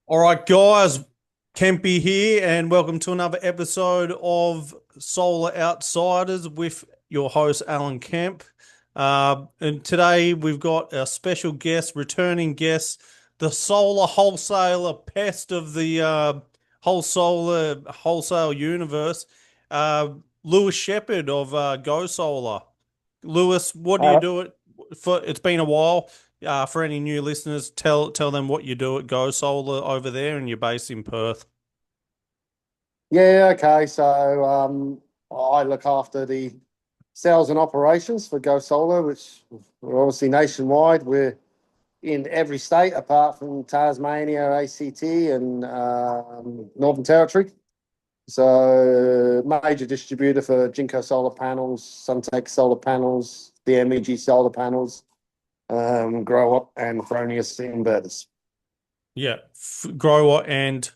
All right, guys, Kempy here, and welcome to another episode of Solar Outsiders with your host, Alan Kemp. And today we've got a special guest, returning guest, the solar wholesaler pest of the wholesale universe, uh, Lewis Shepherd of Go Solar. Lewis, what do you Uh, do it for? It's been a while. For any new listeners, tell them what you do at Go Solar over there, and you're based in Perth. yeah, okay. I look after the sales and operations for Go Solar, which we're obviously nationwide. We're in every state apart from Tasmania, ACT, and Northern Territory. So, major distributor for Jinko solar panels, Suntech solar panels, the MEG solar panels, Growatt, and Fronius inverters. Yeah, Growatt and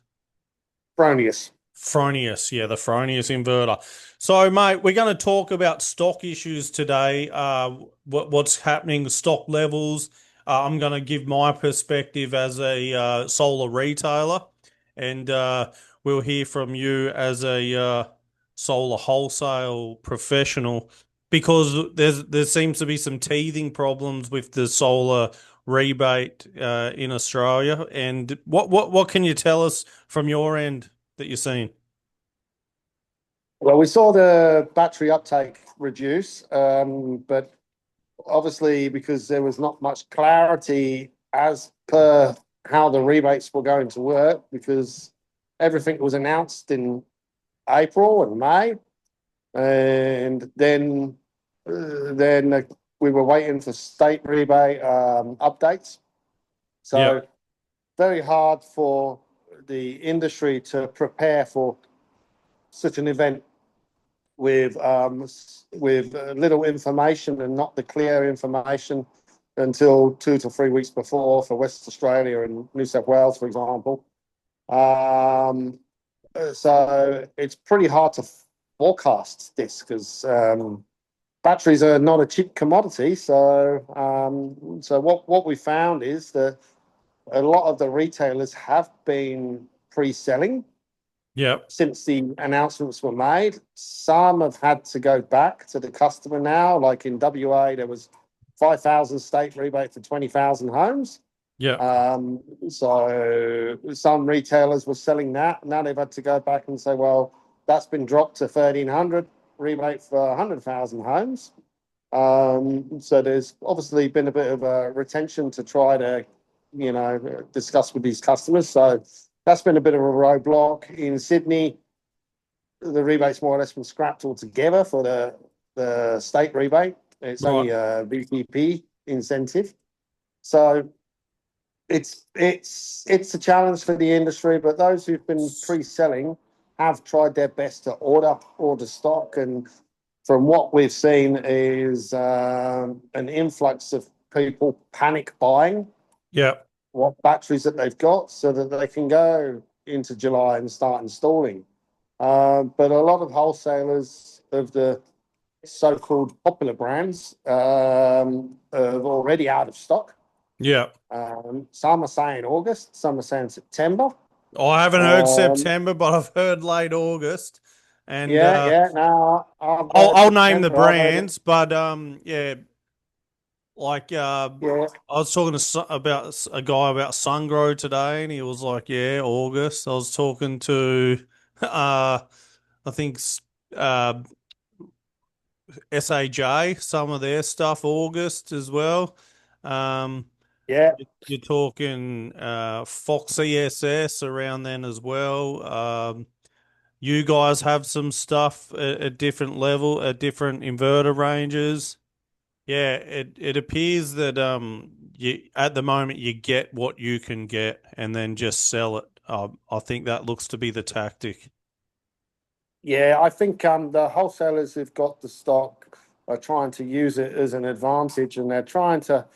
Fronius. Fronius. Yeah, the Fronius inverter. So, mate, we're going to talk about stock issues today. What's happening, stock levels. I'm going to give my perspective as a solar retailer, and we'll hear from you as a solar wholesale professional because there seems to be some teething problems with the solar rebate in Australia. And what can you tell us from your end that you're seeing? Well, we saw the battery uptake reduce, but obviously because there was not much clarity as per how the rebates were going to work, because everything was announced in April and May, and then we were waiting for state rebate updates. Yeah, So very hard for the industry to prepare for such an event with little information and not the clear information until 2 to 3 weeks before for West Australia and New South Wales, for example. Um, so it's pretty hard to forecast this because batteries are not a cheap commodity. So what we found is that a lot of the retailers have been pre-selling yeah, since the announcements were made. Some have had to go back to the customer now. Like in WA, there was 5,000 state rebate for 20,000 homes. yeah. So some retailers were selling that. Now they've had to go back and say, well, that's been dropped to 1,300 rebate for 100,000 homes. So there's obviously been a bit of a retention to try to, discuss with these customers. So that's been a bit of a roadblock. In Sydney, the rebate's more or less been scrapped altogether for the state rebate. It's Right. only a VPP incentive. So it's a challenge for the industry, but those who've been pre-selling have tried their best to order stock, and from what we've seen is an influx of people panic buying Yeah, what batteries that they've got so that they can go into July and start installing. But a lot of wholesalers of the so-called popular brands are already out of stock. yeah. Some are saying August, some are saying September. I haven't heard Um, September, but I've heard late August, and yeah. No, I've I'll heard I'll name the September. I've heard it. brands, but yeah, like Yeah, I was talking to about a guy about Sunro today, and he was like, "Yeah, August." I was talking to, I think uh SAJ, some of their stuff August as well. Um, yeah. you're talking FoxESS around then as well. You guys have some stuff at different level, at different inverter ranges. Yeah, it appears that you at the moment you get what you can get and then just sell it. I think that looks to be the tactic. Yeah, I think the wholesalers who've got the stock are trying to use it as an advantage, and they're trying to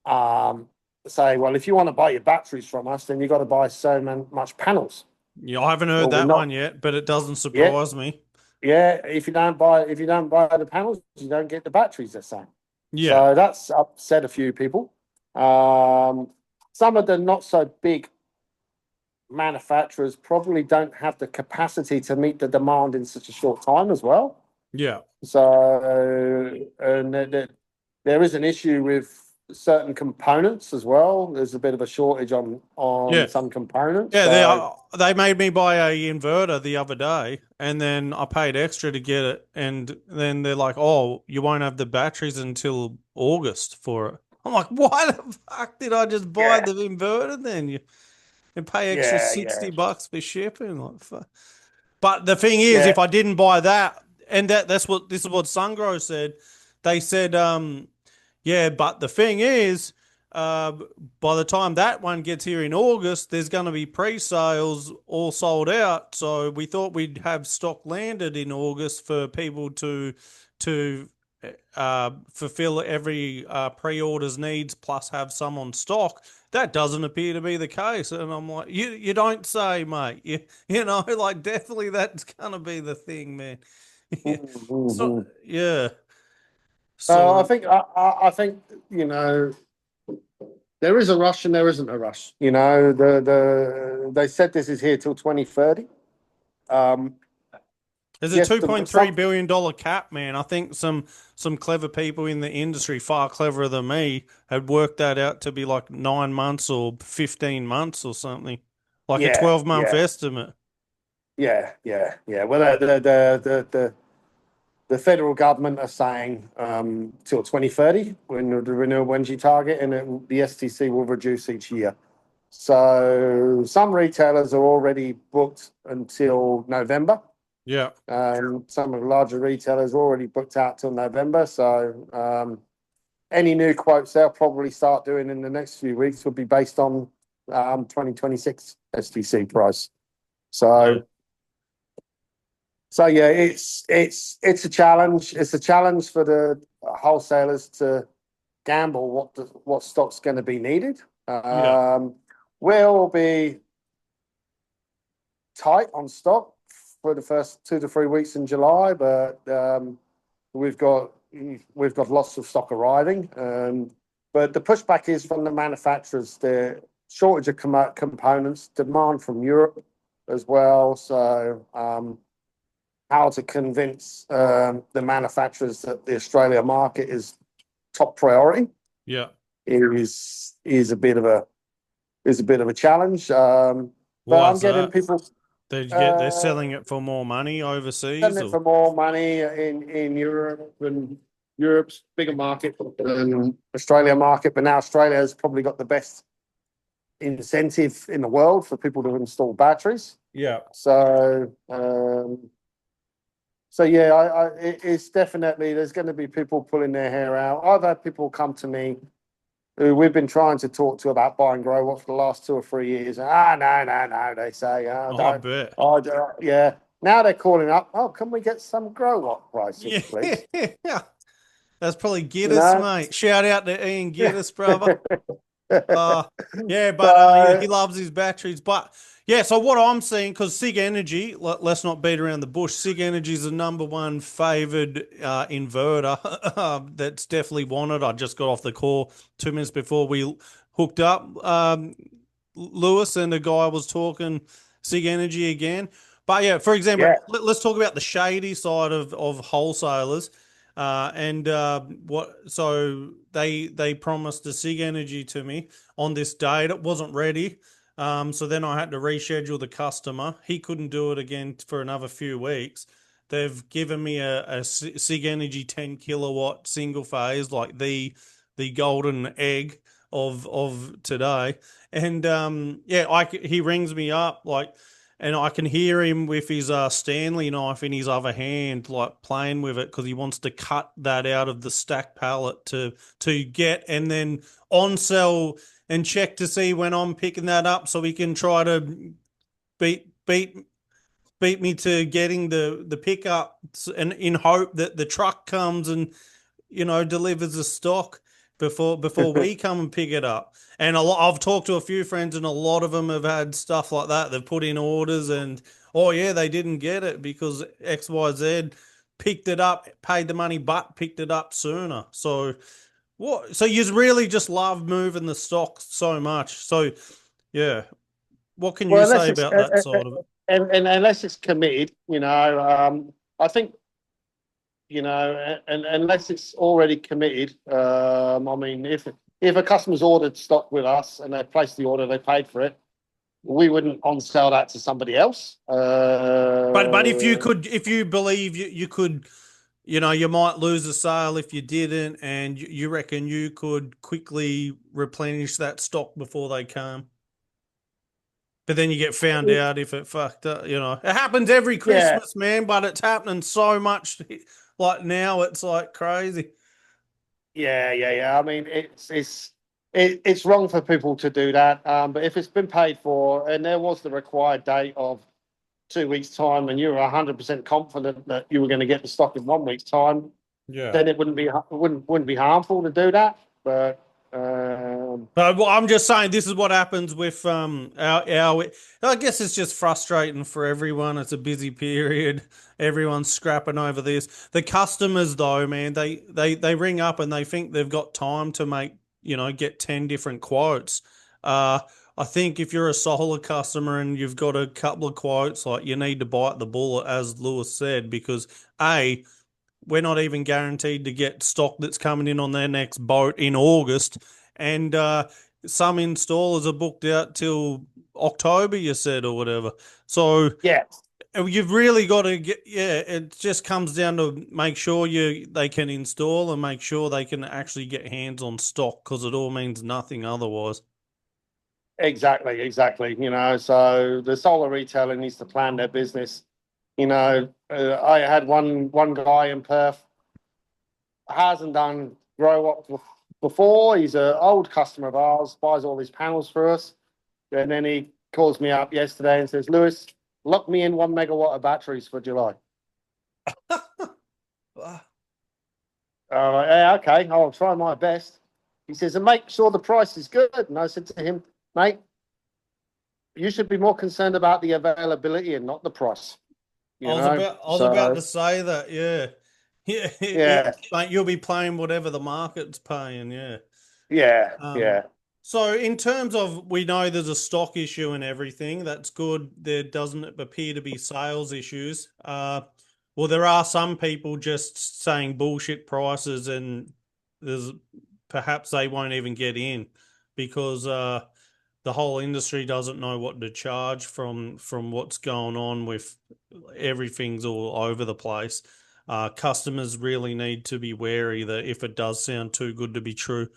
um, say, well, if you want to buy your batteries from us, then you've got to buy so much panels. Yeah, I haven't heard Well, we're that one not yet, but it doesn't yet. surprise me. Yeah, if you don't buy the panels, you don't get the batteries. They're saying. Yeah, So that's upset a few people. Some of the not so big manufacturers probably don't have the capacity to meet the demand in such a short time as well. Yeah. So, and there is an issue with certain components as well. There's a bit of a shortage on Yeah. some components. Yeah, So, they made me buy a inverter the other day, and then I paid extra to get it, and then they're like, "Oh, you won't have the batteries until August for it." I'm like, "Why the fuck did I just buy yeah, the inverter then? You and pay extra yeah, yeah, $60 for shipping?" Like, fuck. But the thing is, yeah. if I didn't buy that, and that's what this is what Sunro said. They said, yeah, but the thing is, uh, by the time that one gets here in August, there's going to be pre-sales all sold out. So we thought we'd have stock landed in August for people to fulfill every pre-orders needs plus have some on stock. That doesn't appear to be the case, and I'm like, you don't say, mate. You know, like definitely that's going to be the thing, man. Yeah. So Mm-hmm. yeah. I So think I think there is a rush and there isn't a rush. They said this is here till 2030. Um, there's a yes, two point three billion dollar cap, man. I think some clever people in the industry, far cleverer than me, had worked that out to be like 9 months or 15 months or something, like a yeah, 12-month yeah, estimate. yeah. Well, the federal government are saying till 2030 when the renewable energy target, and the STC will reduce each year. So some retailers are already booked until November. Yeah, Some of the larger retailers are already booked out till November. So any new quotes they'll probably start doing in the next few weeks will be based on 2026 STC price. yeah, So yeah, it's a challenge. It's a challenge for the wholesalers to gamble what stock's going to be needed. yeah, We'll be tight on stock for the first 2 to 3 weeks in July, but we've got lots of stock arriving. But the pushback is from the manufacturers, the shortage of components, demand from Europe as well. So how to convince the manufacturers that the Australia market is top priority yeah. is a bit of a challenge. But Why I'm is getting that? people They're uh, selling it for more money selling overseas, it or for more money in Europe, and Europe's bigger market than Australia market. But now Australia has probably got the best incentive in the world for people to install batteries. yeah, So yeah, it's definitely, there's going to be people pulling their hair out. I've had people come to me who we've been trying to talk to about buying Growatt for the last 2 or 3 years. No, they say. I bet. Yeah. Now they're calling up. Oh, can we get some Growatt pricing, Yeah, please? that's probably You Giddis, know? mate. Shout out to Ian Yeah. Giddis, brother. Uh, yeah, but he So, loves his batteries. But yeah, so what I'm seeing, because Sigenergy, let's not beat around the bush. Sigenergy is the number one favored inverter that's definitely wanted. I just got off the call 2 minutes before we hooked up. Lewis and the guy was talking Sigenergy again. But yeah, for example, yeah, let's talk about the shady side of wholesalers. And what? So they promised the Sigenergy to me on this date. It wasn't ready. So then I had to reschedule the customer. He couldn't do it again for another few weeks. They've given me a Sigenergy 10 kilowatt single phase, like the golden egg of today. And yeah, he rings me up like, and I can hear him with his Stanley knife in his other hand, like playing with it because he wants to cut that out of the stack pallet to get and then on sell and check to see when I'm picking that up, so he can try to beat beat beat me to getting the pickup, and in hope that the truck comes and delivers the stock before we come and pick it up. And I've talked to a few friends, and a lot of them have had stuff like that. They've put in orders, and oh yeah, they didn't get it because XYZ picked it up, paid the money, but picked it up sooner. So what? So you really just love moving the stock so much. So yeah, what can you Well, unless say it's about that side of it? and unless it's committed, I think and unless it's already committed, I mean, if a customer's ordered stock with us and they placed the order, they paid for it, we wouldn't on sell that to somebody else. But if you believe you could, you might lose a sale if you didn't, and you reckon you could quickly replenish that stock before they come. But then you get found out if it fucked up. It happens every Yeah, Christmas, man. But it's happening so much. Like now, it's like crazy. yeah. I mean, it's wrong for people to do that. But if it's been paid for and there was the required date of 2 weeks' time, and you were 100% confident that you were going to get the stock in 1 week's time, Yeah. then it wouldn't be harmful to do that. But um, But well, I'm just saying this is what happens with our. I guess it's just frustrating for everyone. It's a busy period. Everyone's scrapping over this. The customers, though, man, they ring up and they think they've got time to get 10 different quotes. I think if you're a solar customer and you've got a couple of quotes, like you need to bite the bullet, as Lewis said, because A, we're not even guaranteed to get stock that's coming in on their next boat in August. And some installers are booked out till October, you said, or whatever. So yeah, you've really got to get, yeah, it just comes down to make sure they can install and make sure they can actually get hands on stock, because it all means nothing otherwise. exactly. So the solar retailer needs to plan their business. I had one guy in Perth hasn't done Growatt before. He's an old customer of ours, buys all these panels for us. And then he calls me up yesterday and says, Lewis, lock me in 1 megawatt of batteries for July. Yeah, okay, I'll try my best. He says, and make sure the price is good. And I said to him, mate, you should be more concerned about the availability and not the price. I was about to say that, yeah. Yeah, Yeah, like you'll be playing whatever the market's paying, yeah. yeah, Um, yeah. so in terms of, we know there's a stock issue and everything, that's good. There doesn't appear to be sales issues. Well, there are some people just saying bullshit prices, and there's perhaps they won't even get in because the whole industry doesn't know what to charge from what's going on with everything's all over the place. Customers really need to be wary that if it does sound too good to be true,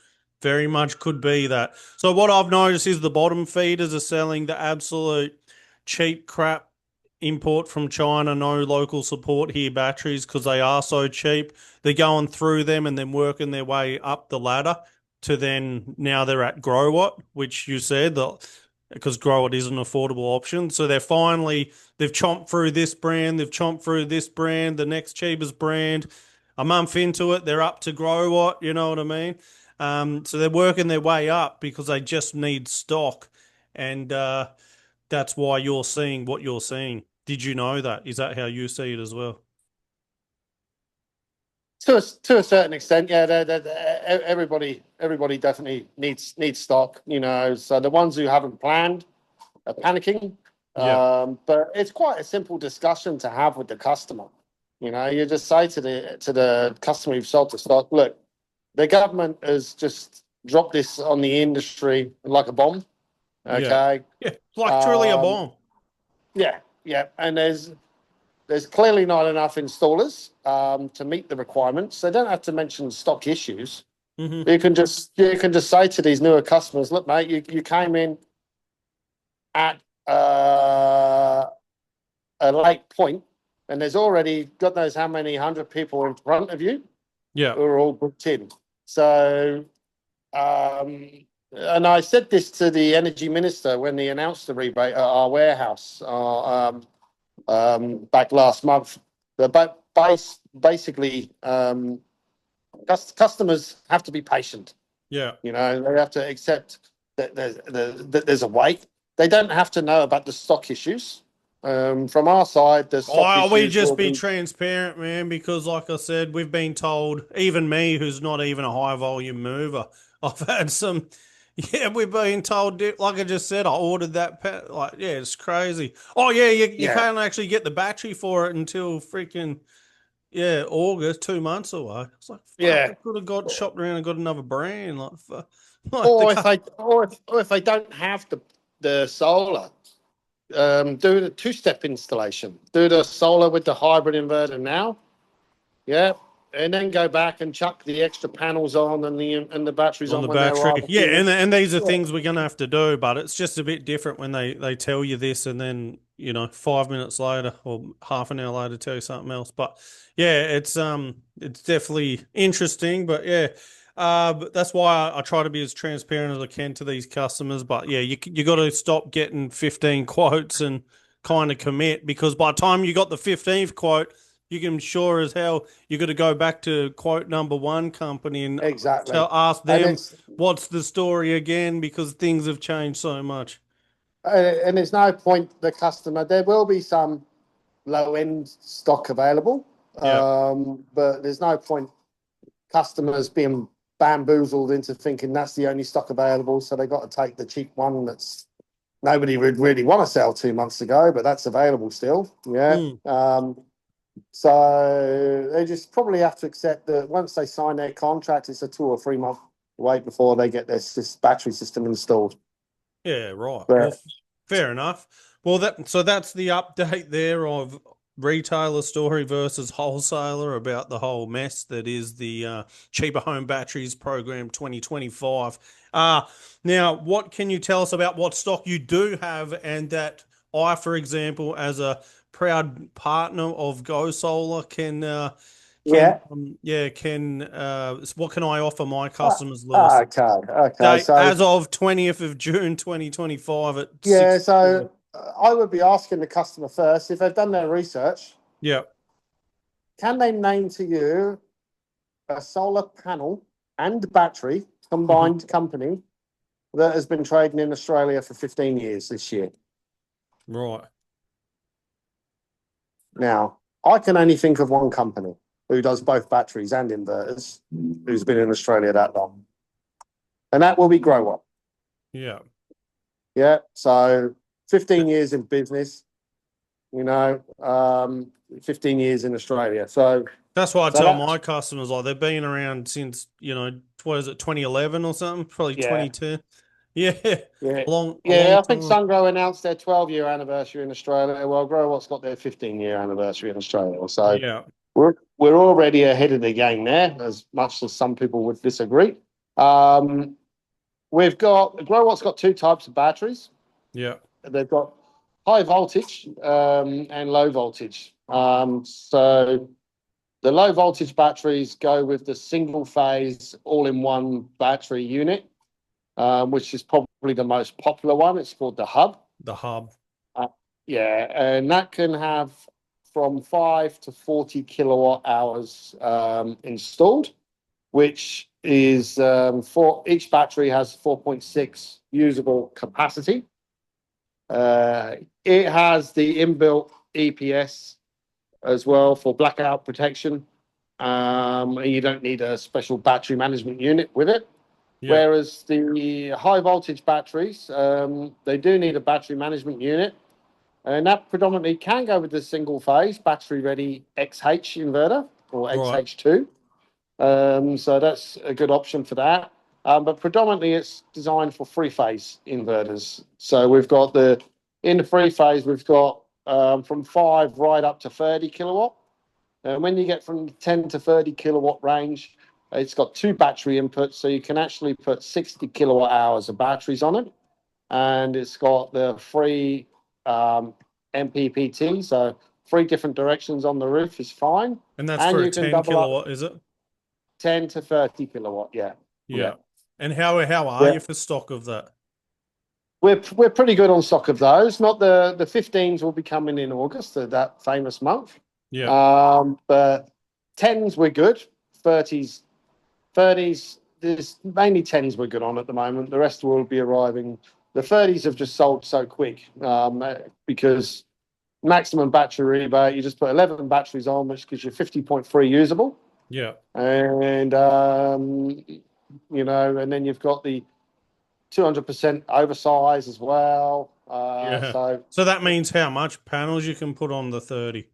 very much could be that. So what I've noticed is the bottom feeders are selling the absolute cheap crap import from China, no local support here batteries, because they are so cheap. They're going through them and then working their way up the ladder to then now they're at Growatt, which you said that because Growatt is an affordable option. So they've chomped through this brand, they've chomped through this brand, the next cheapest brand. A month into it, they're up to Growatt. You know what I mean? So they're working their way up because they just need stock, and that's why you're seeing what you're seeing. Did you know that? Is that how you see it as well? To a certain extent, yeah. Everybody definitely needs stock. So the ones who haven't planned are panicking. Yeah, But it's quite a simple discussion to have with the customer. You just say to the customer you've sold the stock, look, the government has just dropped this on the industry like a bomb. yeah, Okay. yeah. Like truly a Um, bomb. yeah, and there's clearly not enough installers to meet the requirements. They don't have to mention stock issues. Hmm. You can just say to these newer customers, look, mate, you came in at a late point, and there's already God knows how many hundred people in front of you Yeah, who are all booked in. So, and I said this to the energy minister when he announced the rebate at our warehouse back last month. But basically, customers have to be patient. yeah. They have to accept that there's a wait. They don't have to know about the stock issues. From our side, the stock Oh, we issues just will be be transparent, man, because like I said, we've been told, even me, who's not even a high volume mover, I've had some, Yeah, we're being told, like I just said, I ordered that. Like, yeah, it's crazy. Oh, yeah, you Yeah, can't actually get the battery for it until freaking, yeah, August, 2 months away. It's like, fuck, I yeah. could have got shopped around and got another brand. Like, fuck. Like the car. Or if they don't have the solar, do the two-step installation. Do the solar with the hybrid inverter now. Yeah, and then go back and chuck the extra panels on and the batteries On on the when they battery. arrive a Yeah, few and weeks. and these are Yeah, things we're gonna have to do, but it's just a bit different when they tell you this and then, 5 minutes later or half an hour later tell you something else. But yeah, it's definitely interesting. But yeah, but that's why I try to be as transparent as I can to these customers. But yeah, you got to stop getting 15 quotes and kind of commit, because by the time you got the 15th quote, you can sure as hell you got to go back to quote number one company and exactly. ask And them what's the story again, because things have changed so much. there's no point the customer. There will be some low end stock available, Yeah, but there's no point customers being bamboozled into thinking that's the only stock available. So they got to take the cheap one that's nobody would really want to sell 2 months ago, but that's available still. Yeah. mm, So they just probably have to accept that once they sign their contract, it's a 2 or 3 month wait before they get their battery system installed. yeah, right. Well, But fair enough. Well, that's the update there of retailer story versus wholesaler about the whole mess that is the cheaper home batteries program 2025. Uh Now, what can you tell us about what stock you do have, and that I, for example, as a proud partner of Go Solar, can yeah. yeah can what can I offer my customers, Lewis? Okay. Okay. Date So as of 20th of June 2025 at yeah. 6. So I would be asking the customer first if they've done their research. Yeah. Can they name to you a solar panel and battery Hmm. combined company that has been trading in Australia for 15 years this year? Right. Now, I can only think of one company who does both batteries and inverters who's been in Australia that long, and that will be Growatt. Yeah. Yeah. So 15 years in business, you know, 15 years in Australia. That's why I So tell my that's, customers, like, they've been around since, what is it, 2011 or something? Probably yeah, 22. Yeah. yeah. A long Yeah, I think time. Sunro announced their 12-year anniversary in Australia. Well, Growatt's got their 15-year anniversary in Australia. So Yeah. we're already ahead of the game there, as much as some people would disagree. Um, we've got Growatt's got two types of batteries. Yeah. They've got high voltage and low voltage. So the low voltage batteries go with the single phase all in one battery unit, which is probably the most popular one. It's called the hub. The hub. Uh, yeah, and that can have from 5 to 40 kilowatt hours installed, which is for each battery has 4.6 usable capacity. It has the inbuilt EPS as well for blackout protection. You don't need a special battery management unit with it. Yeah. Whereas the high voltage batteries, they do need a battery management unit. And that predominantly can go with the single phase battery ready XH inverter or Right. XH2. So that's a good option for that. But predominantly it's designed for three phase inverters. So we've got in the three phase, we've got from 5 right up to 30 kilowatt. And when you get from 10 to 30 kilowatt range, it's got two battery inputs. So you can actually put 60 kilowatt hours of batteries on it. And it's got the free MPPT. So three different directions on the roof is fine. And that's And for a you can 10 double up kilowatt, is it? 10 to 30 kilowatt. Yeah. Yeah. Yeah. And how are Yeah. you for stock of that? We're pretty good on stock of those. Not the 15s will be coming in August, that famous month. Yeah. But 10s we're good. 30s, there's mainly 10s we're good on at the moment. The rest will be arriving. The 30s have just sold so quick because maximum battery rebate, you just put 11 batteries on, which gives you 50.3 usable. Yeah. And, and then you've got the 200% oversize as well. Yeah. So, So that means how much panels you can put on the 30?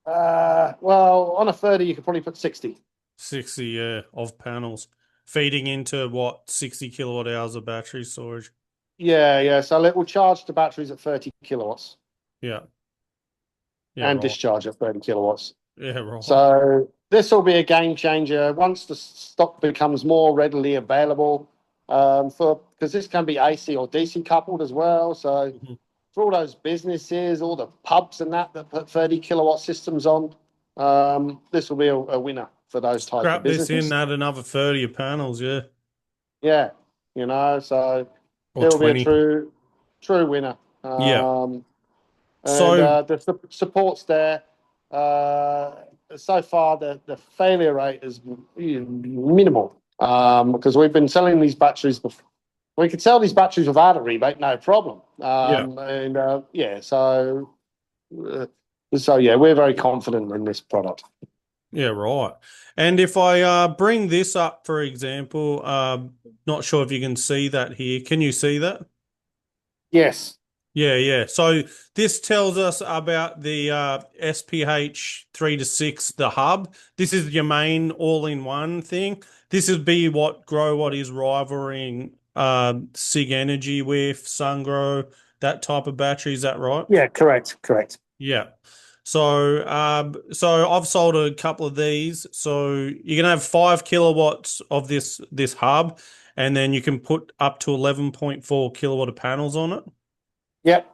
well, on a 30, you could probably put 60. 60, yeah, of panels feeding into what, 60 kilowatt hours of battery storage. Yeah, yeah. So it will charge the batteries at 30 kilowatts Yeah. Yeah, and right. discharge at 30 kilowatts. Yeah, right. So this will be a game changer once the stock becomes more readily available. For because this can be AC or DC coupled as well. So Mhm. for all those businesses, all the pubs and that put 30 kilowatt systems on, this will be a winner for those type of Scrap this in, businesses. add another 30 of panels, yeah. Yeah, so Or it will be a 20. true winner. Yeah. And So, the support's there. Uh, so far, the failure rate is minimal because we've been selling these batteries before. We could sell these batteries without a rebate, no problem. yeah. So yeah, we're very confident in this product. Yeah, right. And if I bring this up, for example, not sure if you can see that here. Can you see that? Yes. Yeah, yeah. So this tells us about the SPH 3 to 6, the hub. This is your main all-in-one thing. This would be what Growatt is rivaling Sigenergy with, Sunro, that type of battery. Is that right? Yeah. Correct. Yeah. So I've sold a couple of these. So you can have 5 kilowatts of this hub, and then you can put up to 11.4 kilowatt of panels on it. Yep.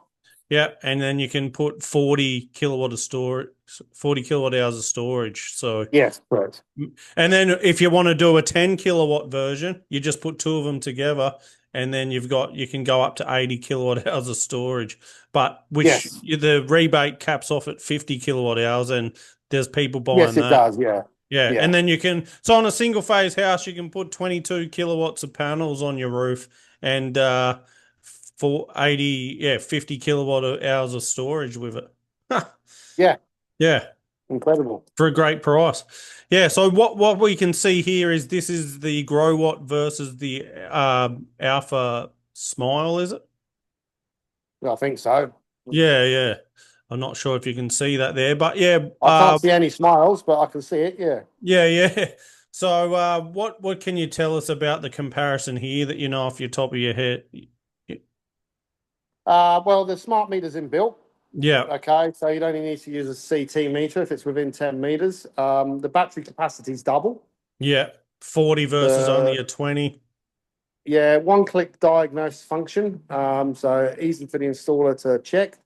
Yeah, and then you can put 40 kilowatt of storage, 40 kilowatt hours of storage. So, Yes. Correct. and then if you want to do a 10 kilowatt version, you just put two of them together, and then you can go up to 80 kilowatt hours of storage. But which Yes. the rebate caps off at 50 kilowatt hours, and there's people buying Yes, it that. does. Yeah. Yeah, and Yeah. then so on a single phase house, you can put 22 kilowatts of panels on your roof and for 80, yeah, 50 kilowatt hours of storage with it. Yeah. Yeah, Incredible. for a great price. Yeah, so what we can see here is this is the Growatt versus the Alpha Smile, is it? I think so. Yeah, yeah. I'm not sure if you can see that there, but yeah, I can't see any smiles, but I can see it. Yeah. yeah, yeah. So, what can you tell us about the comparison here that you know off your top of your head? Well, the smart meter's inbuilt. Yeah, Okay, so you only need to use a CT meter if it's within 10 meters. The battery capacity is double. yeah. 40 versus only The a 20. Yeah, one-click diagnose function. So easy for the installer to check.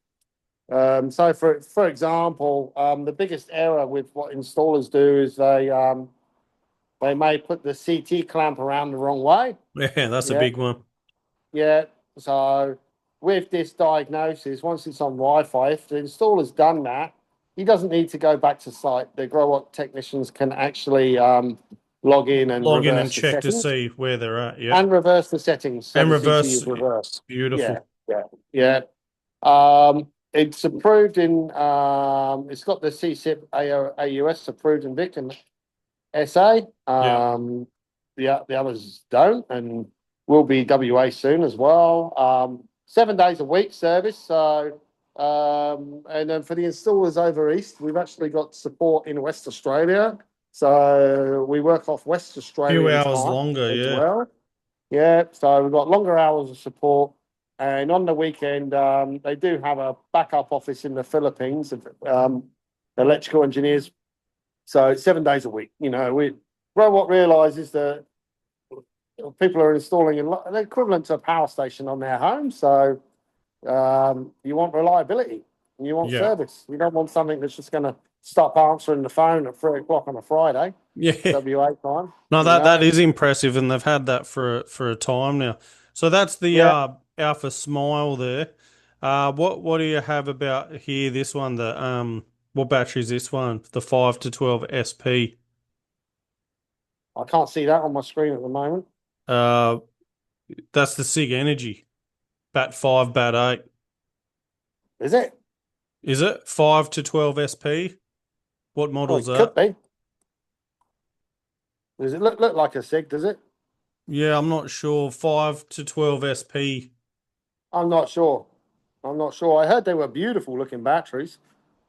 So for example, the biggest error with what installers do is they may put the CT clamp around the wrong way. Yeah, that's a Yeah, big one. yeah. So with this diagnosis, once it's on Wi-Fi, if the installer's done that, he doesn't need to go back to site. The Growatt technicians can actually log in and Log in and reverse the check to settings see where they're at. Yeah, and reverse the settings so and the CT reverse. is reversed. Yeah, Beautiful. yeah, yeah. It's approved in. It's got the CSIP AUS approved in Vic and SA. Yeah, The others don't, and will be WA soon as well. 7 days a week service. So, and then for the installers over east, we've actually got support in West Australia. So we work off West few Australian hours time longer. as Yeah, well. Yeah, so we've got longer hours of support. And on the weekend, they do have a backup office in the Philippines of electrical engineers. So it's 7 days a week. What realizes that people are installing the equivalent to a power station on their home. So you want reliability and you want yeah, service. You don't want something that's just going to stop answering the phone at 3 o'clock on a Friday, yeah. WA time. No, You that know, is impressive, and they've had that for a time now. So that's the yeah. Alpha Smile there. What do you have about here? This one, the what battery is this one? The 5 to 12 SP. I can't see that on my screen at the moment. Uh, that's the Sigenergy Bat 5, Bat 8. Is it? Is it 5 to 12 SP? What Oh, model's it could that? be. Does it look like a SIG? Does it? Yeah, I'm not sure. 5 to 12 SP. I'm not sure. I'm not sure. I heard they were beautiful looking batteries,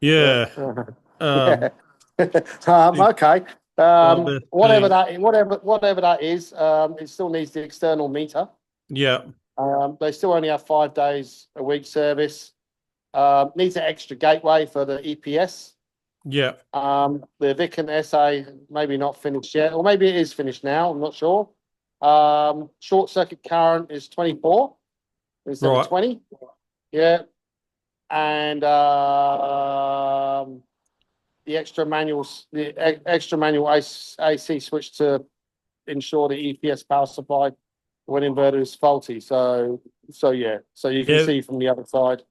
but Yeah. yeah. Um, Okay. Five Whatever SP. that, whatever that is, it still needs the external meter. Yeah. They still only have 5 days a week service. Needs an extra gateway for the EPS. Yeah. The Vic and SA maybe not finished yet, or maybe it is finished now. I'm not sure. Short circuit current is 24 instead of Right. 20. Yeah, and the extra manual AC switch to ensure the EPS power supply when inverter is faulty. So yeah, so you can Yeah. see from the other side.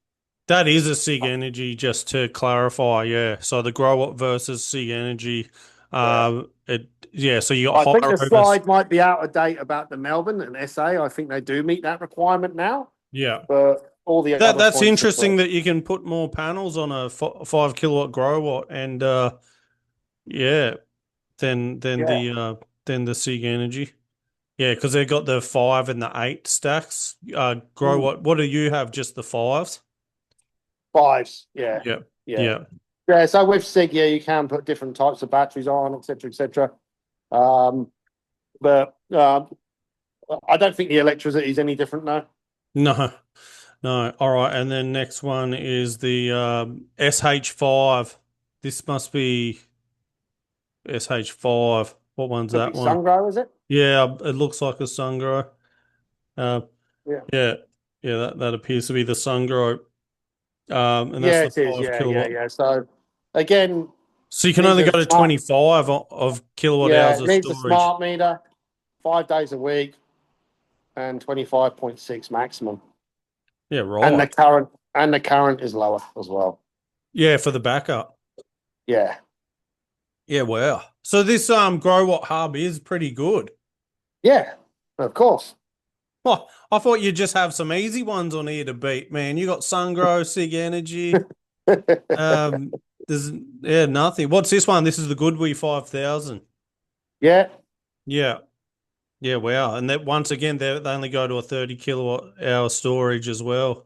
That is a Sigenergy, just to clarify. Yeah. So the Growatt versus Sigenergy. Yeah. Yeah. So you got I think the higher over. slide might be out of date about the Melbourne and SA. I think they do meet that requirement now, Yeah. but all the other That's points as interesting well. that you can put more panels on a 5 kilowatt Growatt, and yeah, than Yeah. the Sigenergy. Yeah, because they've got the 5 and the 8 stacks. Mm. Growatt. What do you have? Just the 5s? Fives. Yeah. Yeah. Yeah. Yeah. Yeah. So with Sig, yeah, you can put different types of batteries on, etc., etc. Um, but I don't think the electricity is any different now. No. No. All right. And then next one is the SH5. This must be SH5. What one's Could be that one? Sungrow, is it? Yeah, it looks like a Sungrow. Uh, Yeah. yeah, yeah, that appears to be the Sungrow. And that's Yeah, the it is. 5 Yeah, yeah, kilowatt. yeah. So again, So you can needs only a go to smart. 25 of kilowatt Yeah, hours it of needs a storage. smart meter, 5 days a week, and 25.6 maximum. Yeah, And right. the current is lower as well. Yeah, for the backup. Yeah. Yeah, wow. So this Growatt hub is pretty good. Yeah, of course. Oh, I thought you'd just have some easy ones on here to beat, man. You got Sungrow, Sigenergy. There's yeah, nothing. What's this one? This is the Goodwee 5000. Yeah, Yeah. Yeah, wow. And that once again, they only go to a 30 kilowatt hour storage as well.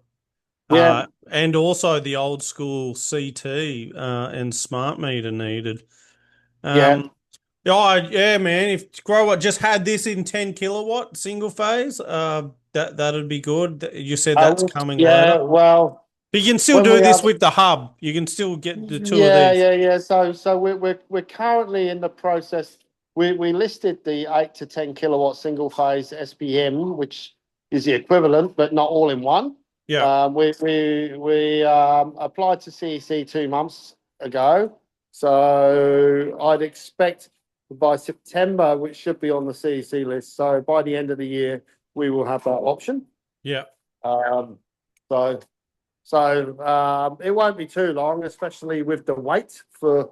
yeah, And also the old school CT and smart meter needed. yeah. Yeah, man. If Growatt just had this in 10 kilowatt single phase, that'd be good. You said that's coming later. Yeah, well, But you can still when do we this have with the hub. You can still get the two of yeah, these. yeah, yeah. So we're currently in the process. We listed the 8 to 10 kilowatt single phase SPM, which is the equivalent, but not all in one. Yeah, We applied to CEC 2 months ago, so I'd expect by September, which should be on the CEC list. So by the end of the year, we will have that option. yeah, Um, so so it won't be too long, especially with the wait for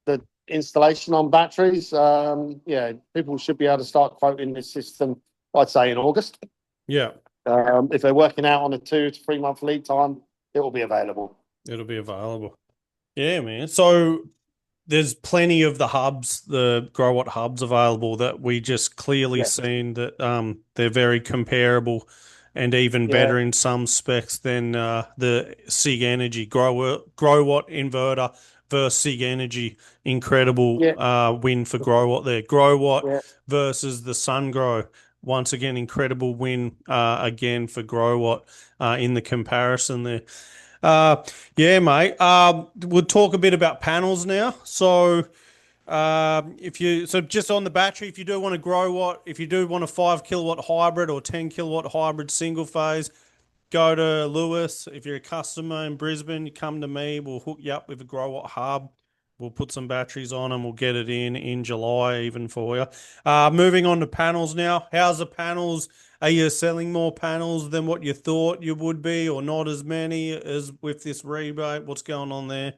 the installation on batteries. Yeah, people should be able to start quoting this system, I'd say in August. yeah. If they're working out on a 2 to 3 month lead time, it will be available. It'll be available. Yeah, man. So there's plenty of the hubs, the Growatt hubs available that we just clearly Yeah, seen that they're very comparable and even yeah, better in some specs than the Sigenergy Growatt inverter versus Sigenergy. Incredible yeah, win for Growatt there. Growatt yeah, versus the Sungrow. Once again, incredible win again for Growatt in the comparison there. Uh, yeah, mate. We'll talk a bit about panels now. So, just on the battery, if you do want to grow if you do want a 5 kilowatt hybrid or 10 kilowatt hybrid single phase, go to Lewis. If you're a customer in Brisbane, you come to me. We'll hook you up with a Growatt hub. We'll put some batteries on and we'll get it in July even for you. Moving on to panels now. How's the panels? Are you selling more panels than what you thought you would be, or not as many as with this rebate? What's going on there?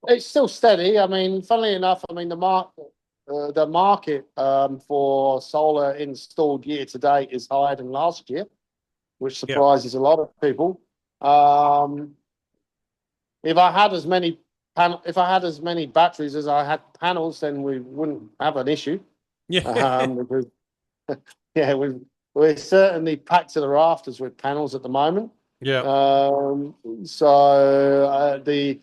it's still steady. I mean, funnily enough, I mean the market for solar installed year to date is higher than last year, which Yeah. surprises a lot of people. Um, if I had as many if I had as many batteries as I had panels, then we wouldn't have an issue. Yeah. Because Yeah, we're certainly packed to the rafters with panels at the moment. Yeah. So the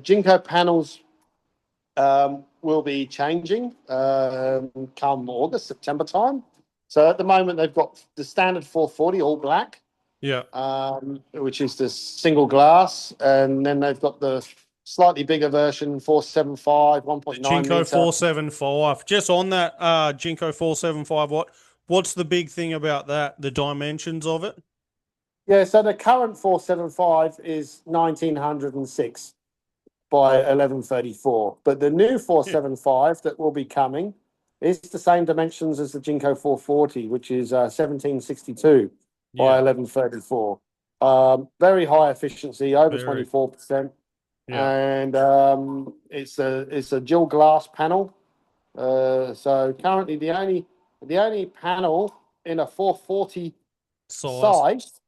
Jinko panels will be changing come August, September time. So at the moment they've got the standard 440 all black, Yeah. which is the single glass, and then they've got the slightly bigger version 475 1.9 Jinko meter. 475. Just on that, Jinko 475, what's the big thing about that? The dimensions of it? Yeah, so the current 475 is 1906 by 1134, but the new Yeah. 475 that will be coming is the same dimensions as the Jinko 440, which is 1762 by Yeah. 1134. Very high efficiency, over Very. 24%, Yeah. and it's a dual glass panel. So currently the only panel in a 440 Size. size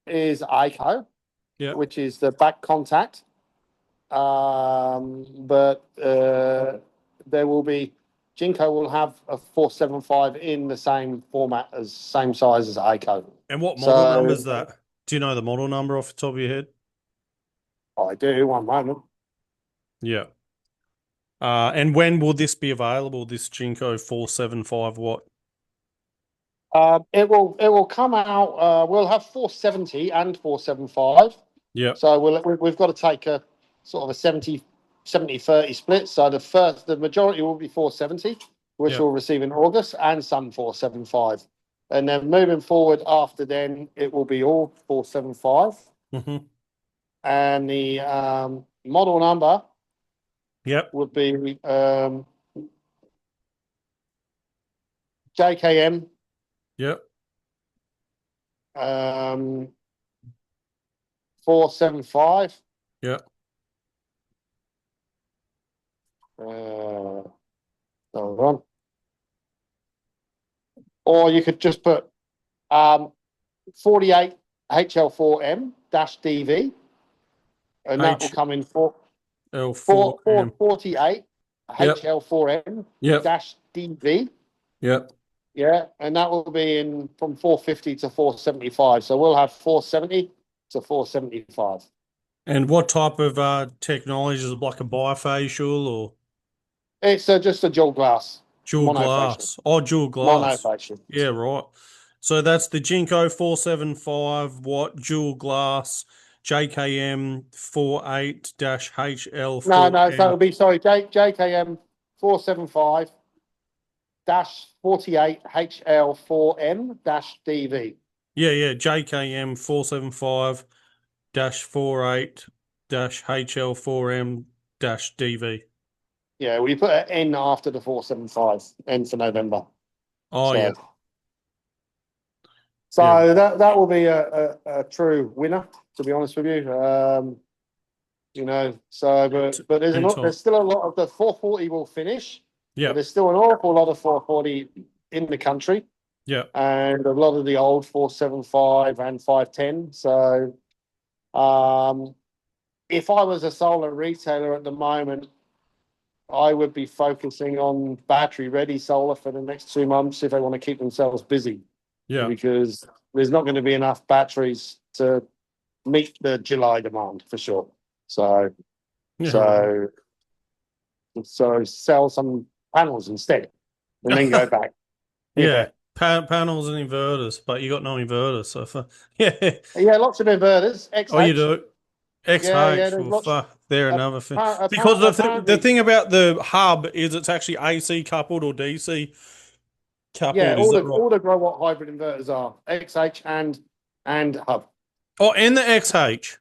is ICO, Yeah. which is the back contact. But there will be Jinko will have a 475 in the same format as same size as ICO. And what model So number is that? Do you know the model number off the top of your head? I do one moment. Yeah. And when will this be available, this Jinko 475 watt? It will come out. We'll have 470 and 475. Yeah. So we've got to take a sort of a 70-30 split. So the majority will be 470, which Yeah. we'll receive in August, and some 475. And then moving forward after then, it will be all 475. Mm-hmm. And the model number Yep. would be JKM Yep. 475. Yep. Hold on. Or you could just put 48 HL4M-DV, and that will come in for L4M. 48 Yep. HL4M-DV. Yep. Yeah, and that will be in from 450 to 475. So we'll have 470 to 475. And what type of technology is it, like a bifacial or It's just a dual glass, dual monofacial. glass? Oh, dual glass. Monofacial. Yeah, right. So that's the Jinko 475 watt dual glass JKM 48-HL4M. No. So it'll be JKM 475 48 HL4M DV. Yeah. JKM 475-48-HL4M DV. Yeah, we put an N after the 475, N for November. Oh, so, yeah. So Yeah. that will be a true winner, to be honest with you. But there's still a lot of the 440 will finish. Yeah. But there's still an awful lot of 440 in the country. Yeah. And a lot of the old 475 and 510. So if I was a solar retailer at the moment, I would be focusing on battery ready solar for the next 2 months if they want to keep themselves busy. Yeah. Because there's not going to be enough batteries to meet the July demand for sure. So sell some panels instead and then go back. Yeah. Panels and inverters, but you got no inverters. So Yeah, lots of inverters. XH. Oh, you do? XH. Well, fuck, they're another thing. Because the thing about the hub is it's actually AC coupled or DC coupled. Yeah, is all that right? the Growatt hybrid inverters are XH and hub. Oh, and the XH.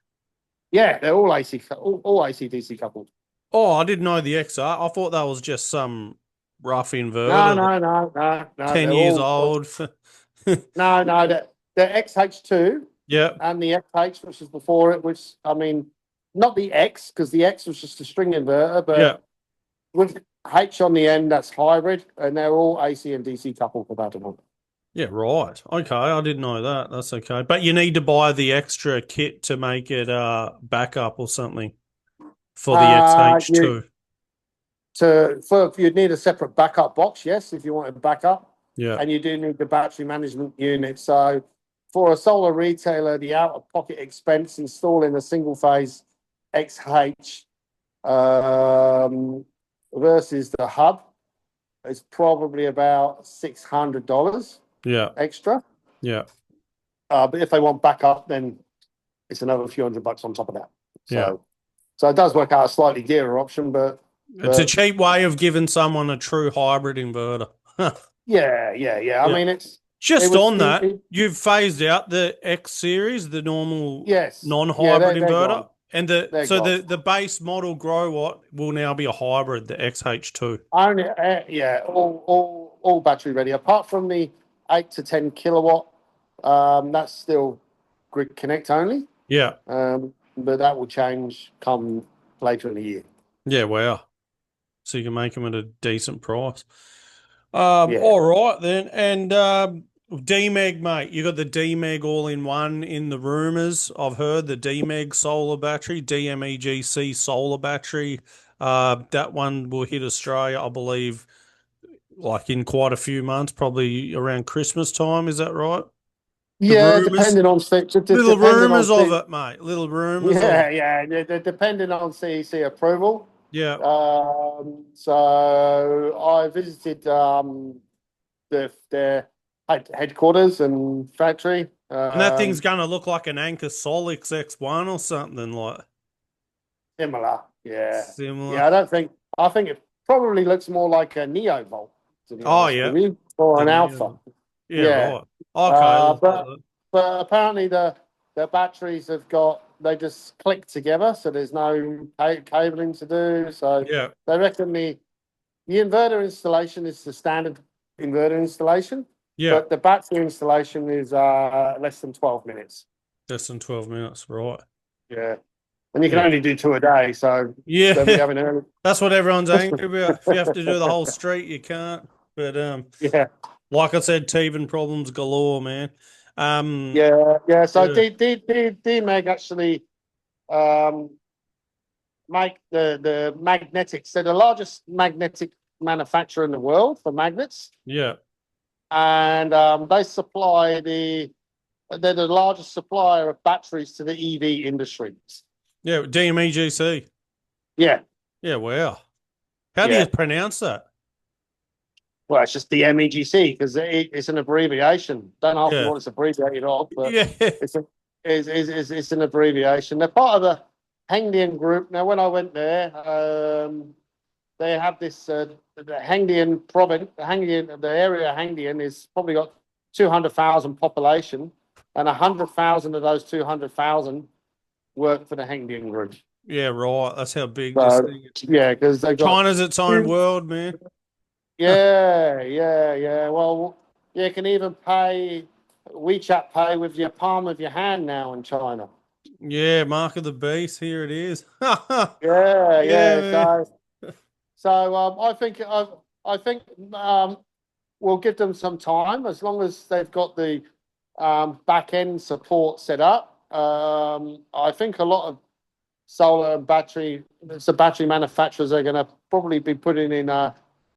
Yeah, they're all AC, all AC DC coupled. Oh, I didn't know the XR. I thought that was just some rough inverter. No. 10 years old. No, the XH2. Yeah. And the XH, which was before it, which, I mean, not the X, because the X was just a string inverter, but with H on the end, that's hybrid, and they're all AC and DC coupled compatible. Yeah, right. Okay, I didn't know that. That's okay. But you need to buy the extra kit to make it backup or something for the XH2. You'd need a separate backup box, yes, if you want to back up. Yeah. and you do need the battery management unit. So for a solar retailer, the out-of-pocket expense installing a single-phase XH versus the hub is probably about $600 Yeah. extra. Yeah. But if they want backup, then it's another few $100 on top of that. Yeah. So it does work out a slightly dearer option, but It's a cheap way of giving someone a true hybrid inverter. yeah. I Yeah. mean, it Just was on that, you've phased out the X series, the normal yes, yeah, non-hybrid they're inverter, gone. and They're gone. the base model Growatt will now be a hybrid, the XH2. Only, yeah, all battery ready, apart from the 8 to 10 kilowatt. That's still grid connect only. Yeah. But that will change come later in the year. Yeah, wow. So you can make them at a decent price. Yeah. All right then. And DMEG, mate, you got the DMEG all-in-one in the rumors. I've heard the DMEG solar battery, DMEGC solar battery. That one will hit Australia, I believe, like in quite a few months, probably around Christmas time. Is that right? The Yeah, rumors, depending on little depending on rumors of it, mate. Little rumors of it. yeah, depending on CEC approval. Yeah. So I visited their headquarters and factory. And that thing's going to look like an Anker Solix X1 or something like Similar, yeah, similar. yeah. I think it probably looks more like a Neo Volt, to be Oh, honest yeah. with you, or The an Neo. Alpha. Yeah, Yeah, right. Okay. but apparently the batteries they just click together, so there's no cabling to do. So Yeah. they reckon the inverter installation is the standard inverter installation, Yeah. but the battery installation is less than 12 minutes. Less than 12 minutes. Right. Yeah, and you can Yeah. only do two a day, so they'll be Yeah. having early. That's what everyone's angry about. If you have to do the whole street, you can't. But Yeah. like I said, teething problems galore, man. Yeah. So Yeah. DMEG actually um, make the magnetics. They're the largest magnetic manufacturer in the world for magnets, Yeah. and they supply they're the largest supplier of batteries to the EV industry. Yeah. DMEGC. Yeah, Yeah. Wow. How do you yeah. pronounce that? Well, it's just the MEGC because it's an abbreviation. Don't ask me Yeah. what it's abbreviated of, but Yeah. it's an abbreviation. They're part of the Hengdian group. Now, when I went there, they have this the Hengdian province. The area of Hengdian is probably got 200,000 population, and 100,000 of those 200,000 work for the Hengdian group. Yeah. Right. That's how big this So thing is. yeah, because they got China's its own world, man. yeah. Well, you can even pay WeChat Pay with your palm of your hand now in China. Yeah. Mark of the beast. Here it is. Yeah. Yeah. So I think we'll give them some time as long as they've got the back end support set up. I think a lot of solar and battery manufacturers are going to probably be putting in